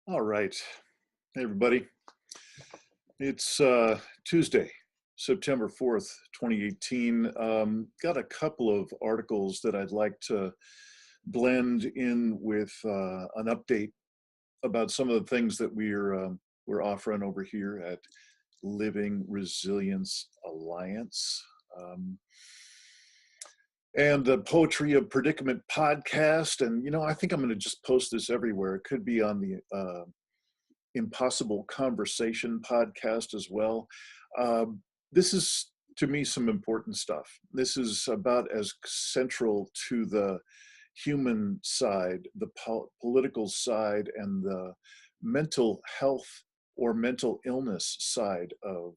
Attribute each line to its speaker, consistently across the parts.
Speaker 1: All right. Hey, everybody. It's Tuesday, September 4th, 2018. Got a couple of articles that I'd like to blend in with an update about some of the things that we're offering over here at Living Resilience Alliance. Um, and the Poetry of Predicament podcast. And, I think I'm going to just post this everywhere. It could be on the Impossible Conversation podcast as well. This is, to me, some important stuff. This is about as central to the human side, the political side, and the mental health or mental illness side of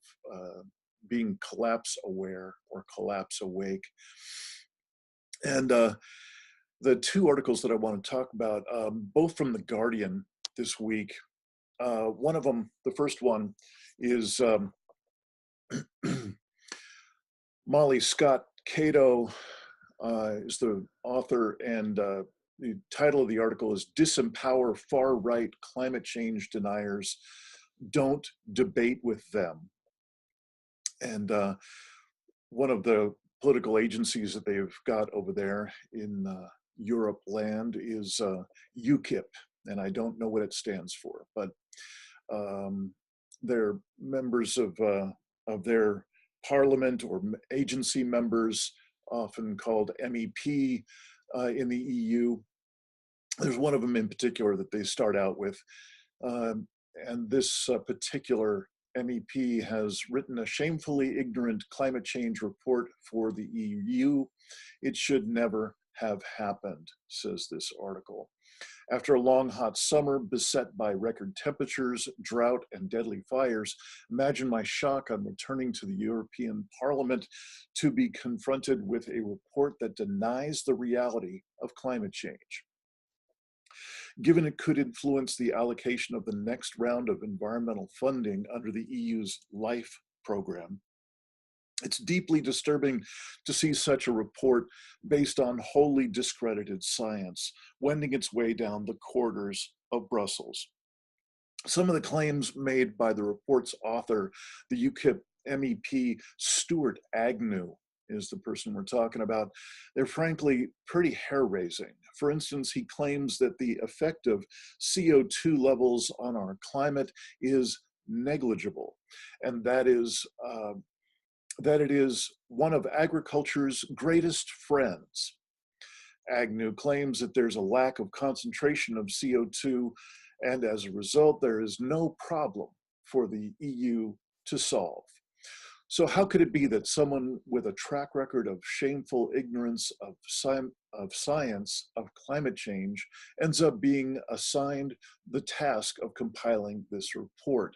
Speaker 1: being collapse aware or collapse awake. And the two articles that I want to talk about, both from The Guardian this week. One of them, the first one, is Molly Scott Cato is the author, and the title of the article is "Disempower Far-Right Climate Change Deniers. Don't Debate with Them." And one of the political agencies that they've got over there in Europe land is UKIP, and I don't know what it stands for, but they're members of their parliament or agency members, often called MEP in the EU. There's one of them in particular that they start out with, and this particular MEP has written a shamefully ignorant climate change report for the EU. It should never have happened, says this article. After a long, hot summer beset by record temperatures, drought, and deadly fires, imagine my shock on returning to the European Parliament to be confronted with a report that denies the reality of climate change. Given it could influence the allocation of the next round of environmental funding under the EU's LIFE program, it's deeply disturbing to see such a report based on wholly discredited science wending its way down the corridors of Brussels. Some of the claims made by the report's author, the UKIP MEP Stuart Agnew, is the person we're talking about. They're frankly pretty hair-raising. For instance, he claims that the effect of CO2 levels on our climate is negligible, and that it is one of agriculture's greatest friends. Agnew claims that there's a lack of concentration of CO2, and as a result, there is no problem for the EU to solve. So how could it be that someone with a track record of shameful ignorance of science, of climate change, ends up being assigned the task of compiling this report?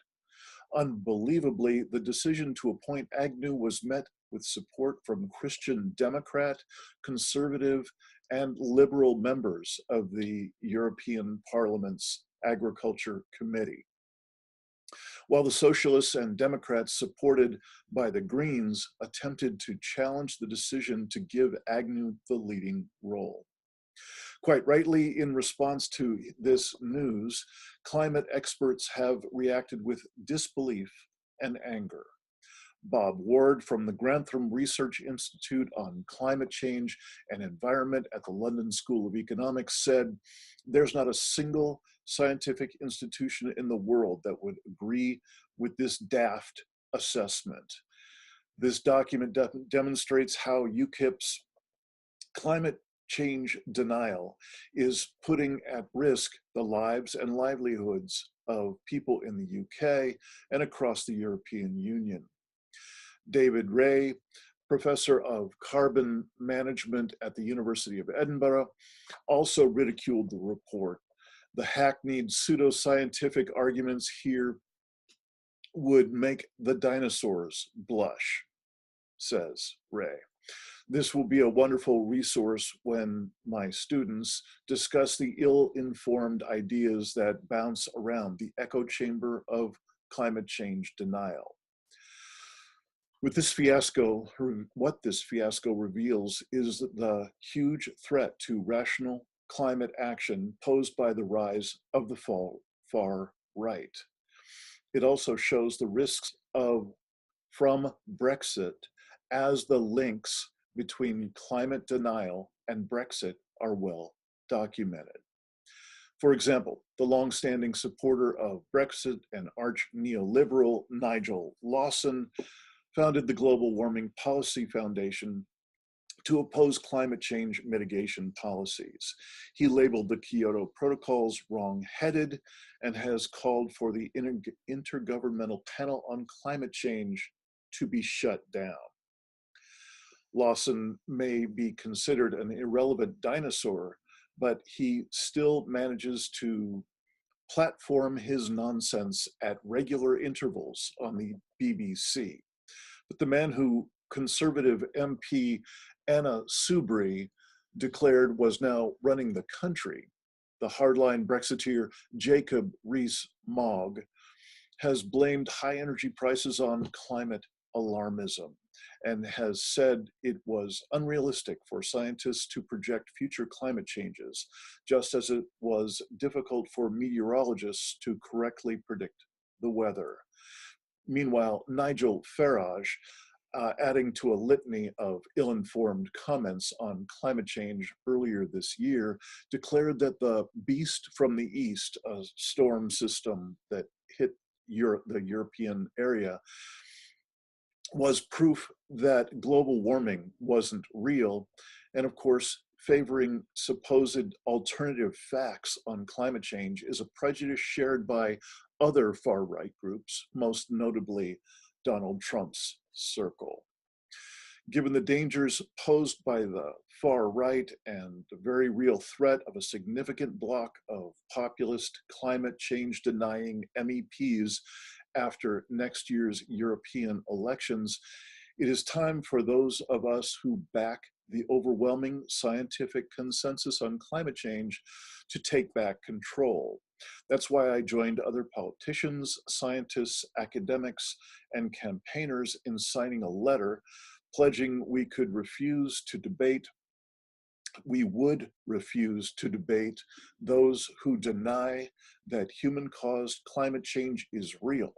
Speaker 1: Unbelievably, the decision to appoint Agnew was met with support from Christian Democrat, conservative, and liberal members of the European Parliament's Agriculture Committee. While the Socialists and Democrats, supported by the Greens, attempted to challenge the decision to give Agnew the leading role. Quite rightly, in response to this news, climate experts have reacted with disbelief and anger. Bob Ward from the Grantham Research Institute on Climate Change and Environment at the London School of Economics said, "There's not a single scientific institution in the world that would agree with this daft assessment. This document demonstrates how UKIP's climate change denial is putting at risk the lives and livelihoods of people in the UK and across the European Union." David Ray, professor of carbon management at the University of Edinburgh, also ridiculed the report. The hackneyed pseudoscientific arguments here would make the dinosaurs blush, says Ray. This will be a wonderful resource when my students discuss the ill-informed ideas that bounce around the echo chamber of climate change denial. With this fiasco, what this fiasco reveals is the huge threat to rational climate action posed by the rise of the far right. It also shows the risks from Brexit, as the links between climate denial and Brexit are well documented. For example, the long-standing supporter of Brexit and arch neoliberal Nigel Lawson founded the Global Warming Policy Foundation to oppose climate change mitigation policies. He labeled the Kyoto protocols wrong-headed and has called for the Intergovernmental Panel on Climate Change to be shut down. Lawson may be considered an irrelevant dinosaur, but he still manages to platform his nonsense at regular intervals on the BBC. But the man who Conservative MP Anna Soubry declared was now running the country, the hardline Brexiteer Jacob Rees-Mogg, has blamed high energy prices on climate alarmism and has said it was unrealistic for scientists to project future climate changes, just as it was difficult for meteorologists to correctly predict the weather. Meanwhile, Nigel Farage, adding to a litany of ill-informed comments on climate change earlier this year, declared that the beast from the east, a storm system that hit the European area, was proof that global warming wasn't real, and of course, favoring supposed alternative facts on climate change is a prejudice shared by other far-right groups, most notably Donald Trump's circle. Given the dangers posed by the far right and the very real threat of a significant block of populist climate change denying MEPs after next year's European elections, it is time for those of us who back the overwhelming scientific consensus on climate change to take back control. That's why I joined other politicians, scientists, academics, and campaigners in signing a letter pledging we would refuse to debate those who deny that human-caused climate change is real.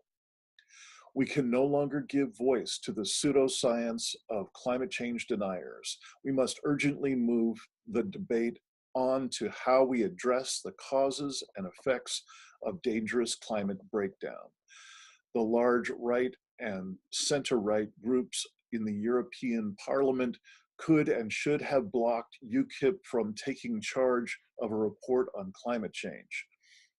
Speaker 1: We can no longer give voice to the pseudoscience of climate change deniers. We must urgently move the debate on to how we address the causes and effects of dangerous climate breakdown. The large right and center-right groups in the European Parliament could and should have blocked UKIP from taking charge of a report on climate change.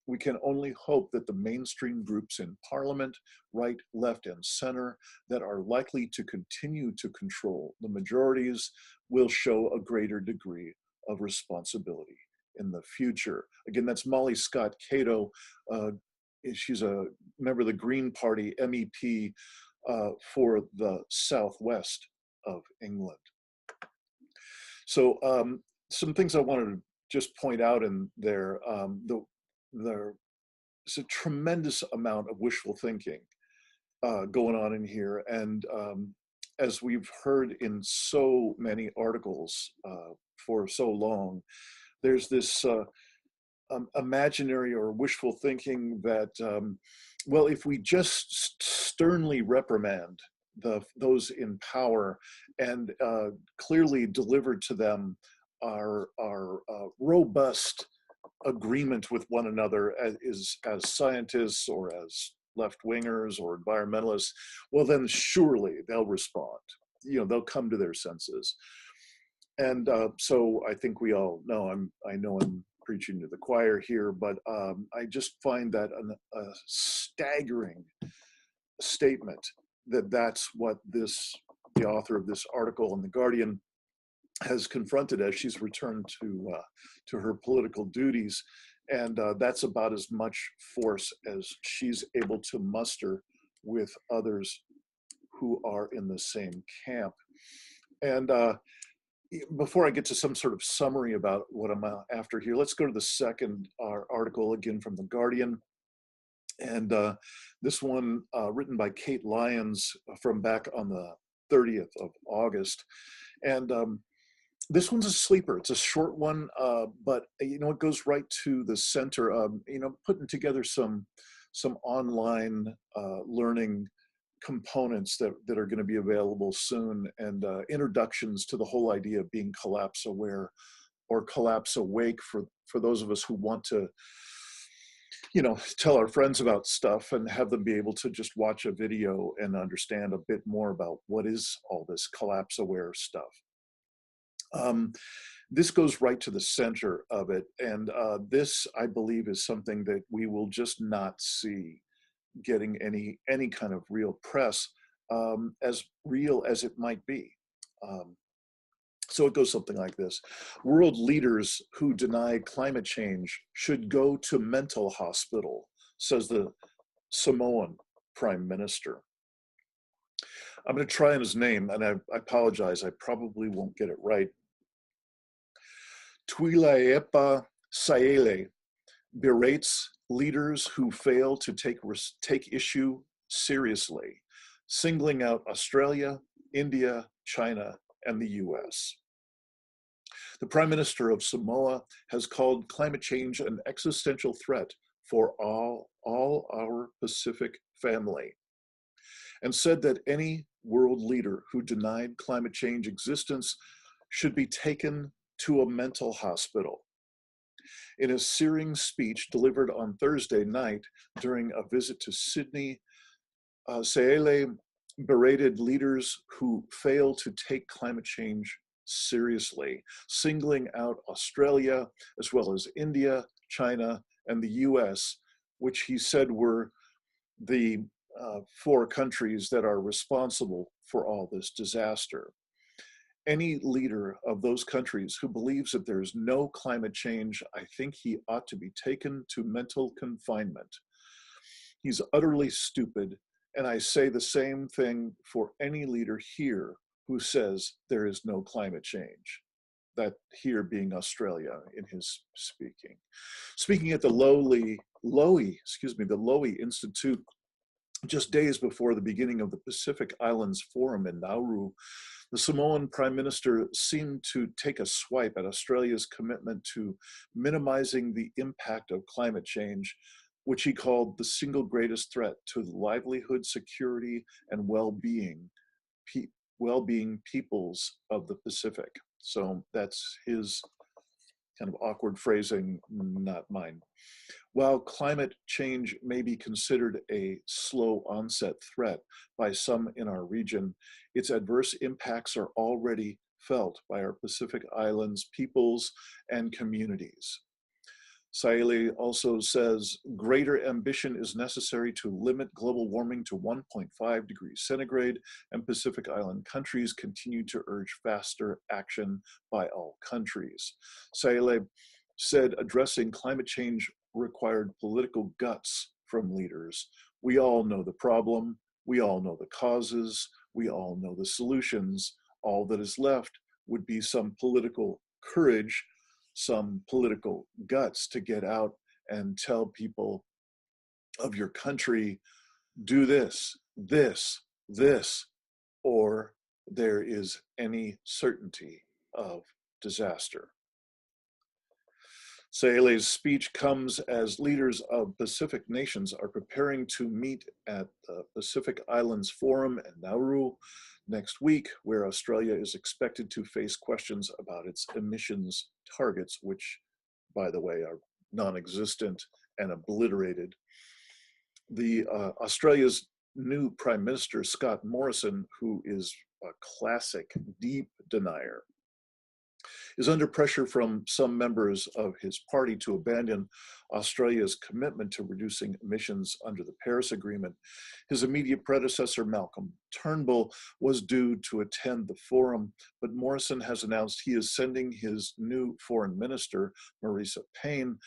Speaker 1: We can only hope that the mainstream groups in Parliament, right, left, and center, that are likely to continue to control the majorities will show a greater degree of responsibility in the future. Again, that's Molly Scott Cato. She's a member of the Green Party, MEP for the southwest of England. So some things I wanted to just point out in there. There's a tremendous amount of wishful thinking going on in here. And as we've heard in so many articles for so long, there's this imaginary or wishful thinking that, well, if we just sternly reprimand those in power and clearly deliver to them our robust agreement with one another as scientists or as left-wingers or environmentalists, well, then surely they'll respond. You know, they'll come to their senses. And so I think we all know, I know I'm preaching to the choir here, but I just find that a staggering statement that that's what the author of this article in The Guardian has confronted as she's returned to her political duties. And that's about as much force as she's able to muster with others who are in the same camp. And before I get to some sort of summary about what I'm after here, let's go to the second article, again from The Guardian. And this one written by Kate Lyons from back on the 30th of August. And This one's a sleeper. It's a short one, but you know, it goes right to the center of, you know, putting together some online learning components that are going to be available soon, and introductions to the whole idea of being collapse aware or collapse awake for those of us who want to, you know, tell our friends about stuff and have them be able to just watch a video and understand a bit more about what is all this collapse aware stuff. Um, this goes right to the center of it, and this, I believe, is something that we will just not see getting any kind of real press, as real as it might be. Um, so it goes something like this: world leaders who deny climate change should go to mental hospital, says the Samoan prime minister. I'm going to try on his name, and I apologize, I probably won't get it right. Tuilaepa Saele berates leaders who fail to take issue seriously, singling out Australia, India, China, and the US. The Prime Minister of Samoa has called climate change an existential threat for all our Pacific family, and said that any world leader who denied climate change existence should be taken to a mental hospital. In a searing speech delivered on Thursday night during a visit to Sydney, Saele berated leaders who fail to take climate change seriously, singling out Australia as well as India, China, and the US, which he said were the four countries that are responsible for all this disaster. Any leader of those countries who believes that there is no climate change, I think he ought to be taken to mental confinement. He's utterly stupid, and I say the same thing for any leader here who says there is no climate change. That here being Australia in his speaking. Speaking at the Lowy Institute just days before the beginning of the Pacific Islands Forum in Nauru, the Samoan Prime Minister seemed to take a swipe at Australia's commitment to minimizing the impact of climate change, which he called the single greatest threat to the livelihood, security, and well-being peoples of the Pacific. So that's his kind of awkward phrasing, not mine. While climate change may be considered a slow onset threat by some in our region, its adverse impacts are already felt by our Pacific Islands peoples and communities. Saele also says greater ambition is necessary to limit global warming to 1.5 degrees centigrade, and Pacific Island countries continue to urge faster action by all countries. Saele said addressing climate change required political guts from leaders. We all know the problem, we all know the causes, we all know the solutions. All that is left would be some political courage, some political guts to get out and tell people of your country, do this, this, or there is any certainty of disaster. Saele's speech comes as leaders of Pacific nations are preparing to meet at the Pacific Islands Forum in Nauru next week, where Australia is expected to face questions about its emissions targets, which, by the way, are non-existent and obliterated. The Australia's new Prime Minister, Scott Morrison, who is a classic deep denier, is under pressure from some members of his party to abandon Australia's commitment to reducing emissions under the Paris Agreement. His immediate predecessor, Malcolm Turnbull, was due to attend the forum, but Morrison has announced he is sending his new foreign minister, Marisa Payne,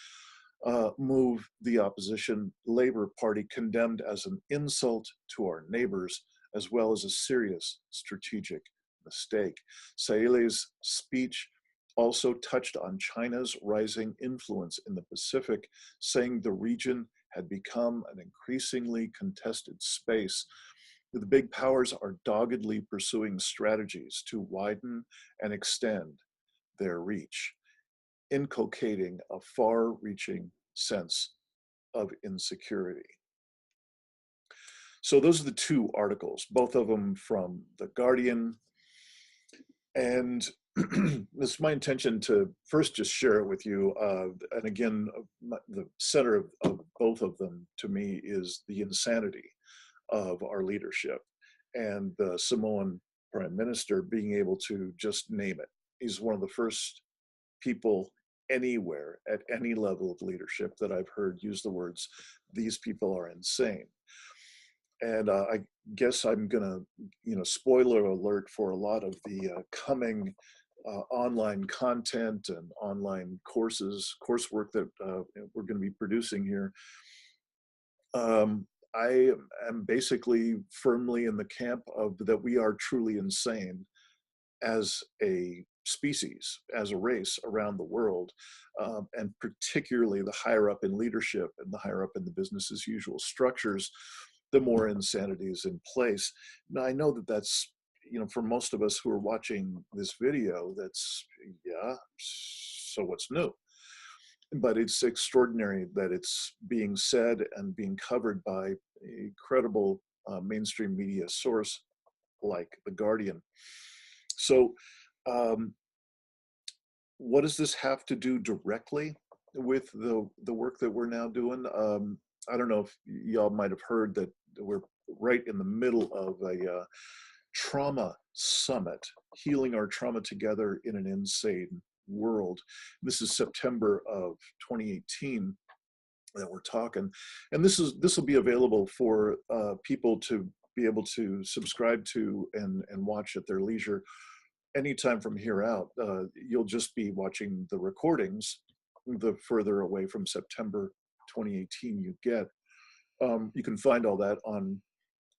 Speaker 1: move the opposition Labour Party condemned as an insult to our neighbors, as well as a serious strategic mistake. Saele's speech also touched on China's rising influence in the Pacific, saying the region had become an increasingly contested space. The big powers are doggedly pursuing strategies to widen and extend their reach, inculcating a far-reaching sense of insecurity. So those are the two articles, both of them from The Guardian. And it's my intention to first just share it with you. And again, the center of both of them to me is the insanity of our leadership and the Samoan Prime Minister being able to just name it. He's one of the first people anywhere at any level of leadership that I've heard use the words, "These people are insane." And I guess I'm gonna, spoiler alert for a lot of the coming online content and online coursework that we're going to be producing here. I am basically firmly in the camp of that we are truly insane as a species, as a race around the world, and particularly the higher up in leadership and the higher up in the business as usual structures, the more insanity is in place. Now, I know that that's, for most of us who are watching this video, that's, yeah, so what's new? But it's extraordinary that it's being said and being covered by a credible mainstream media source like The Guardian. So what does this have to do directly with the work that we're now doing? I don't know if y'all might have heard that we're right in the middle of a trauma summit, healing our trauma together in an insane world. This is September of 2018 that we're talking, and this will be available for people to be able to subscribe to and watch at their leisure anytime from here out. You'll just be watching the recordings the further away from September 2018 you get. You can find all that on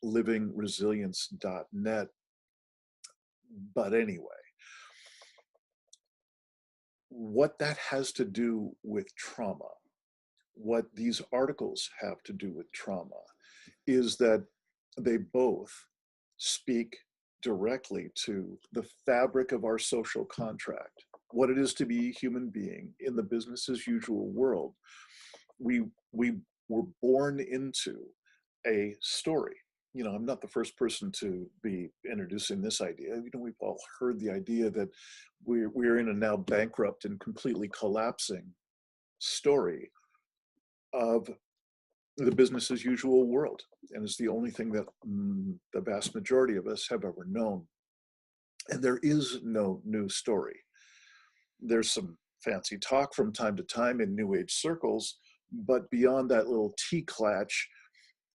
Speaker 1: livingresilience.net. But anyway, what that has to do with trauma, what these articles have to do with trauma, is that they both speak directly to the fabric of our social contract, what it is to be a human being in the business as usual world. We were born into a story. I'm not the first person to be introducing this idea. We've all heard the idea that we're in a now bankrupt and completely collapsing story of the business as usual world. And it's the only thing that the vast majority of us have ever known. And there is no new story. There's some fancy talk from time to time in New Age circles, but beyond that little tea clatch,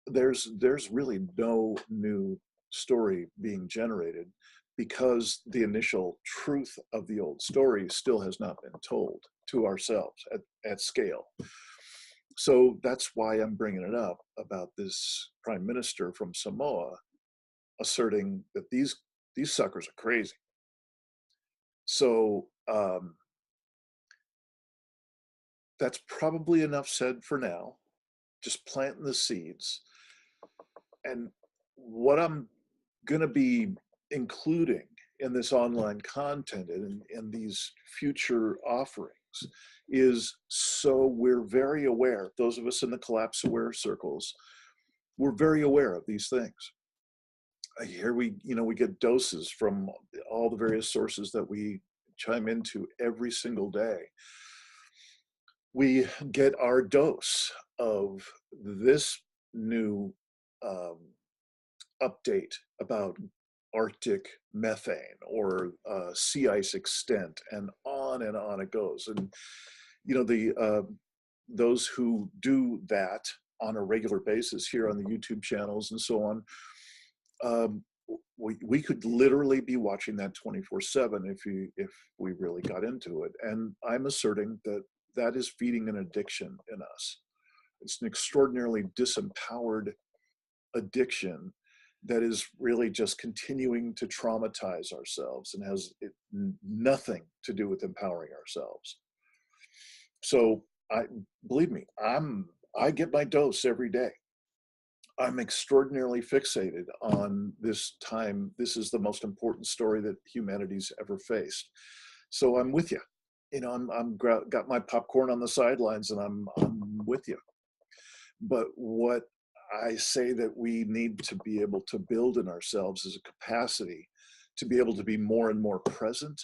Speaker 1: there's really no new story being generated, because the initial truth of the old story still has not been told to ourselves at scale. So that's why I'm bringing it up about this prime minister from Samoa asserting that these suckers are crazy. So that's probably enough said for now. Just planting the seeds. And what I'm going to be including in this online content and in these future offerings is, so we're very aware, those of us in the collapse aware circles, we're very aware of these things. Here we get doses from all the various sources that we chime into every single day. We get our dose of this new update about Arctic methane or sea ice extent, and on it goes. And those who do that on a regular basis here on the YouTube channels and so on, we could literally be watching that 24/7 if we really got into it. And I'm asserting that is feeding an addiction in us. It's an extraordinarily disempowered addiction that is really just continuing to traumatize ourselves and has nothing to do with empowering ourselves. So believe me, I get my dose every day. I'm extraordinarily fixated on this time. This is the most important story that humanity's ever faced. So I'm with you. You know, got my popcorn on the sidelines, and I'm with you. But what I say that we need to be able to build in ourselves is a capacity to be able to be more and more present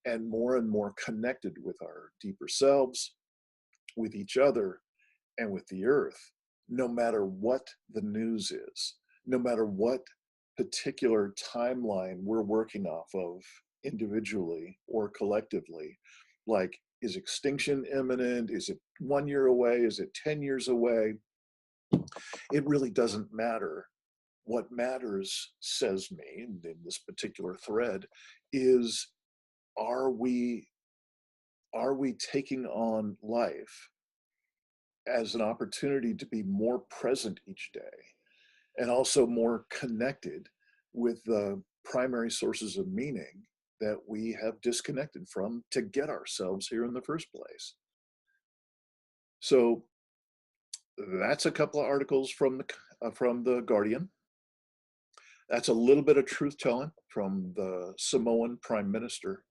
Speaker 1: and more connected with our deeper selves, with each other, and with the earth, no matter what the news is, no matter what particular timeline we're working off of individually or collectively. Like, is extinction imminent? Is it 1 year away? Is it 10 years away? It really doesn't matter. What matters, says me, in this particular thread, is are we taking on life as an opportunity to be more present each day and also more connected with the primary sources of meaning that we have disconnected from to get ourselves here in the first place. So that's a couple of articles from the Guardian. That's a little bit of truth telling from the Samoan Prime Minister,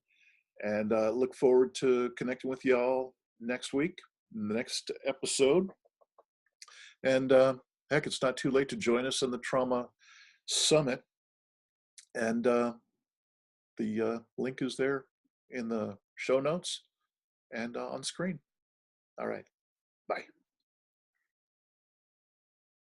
Speaker 1: and look forward to connecting with y'all next week, in the next episode. And heck, it's not too late to join us in the Trauma Summit. And the link is there in the show notes and on screen. All right. Bye.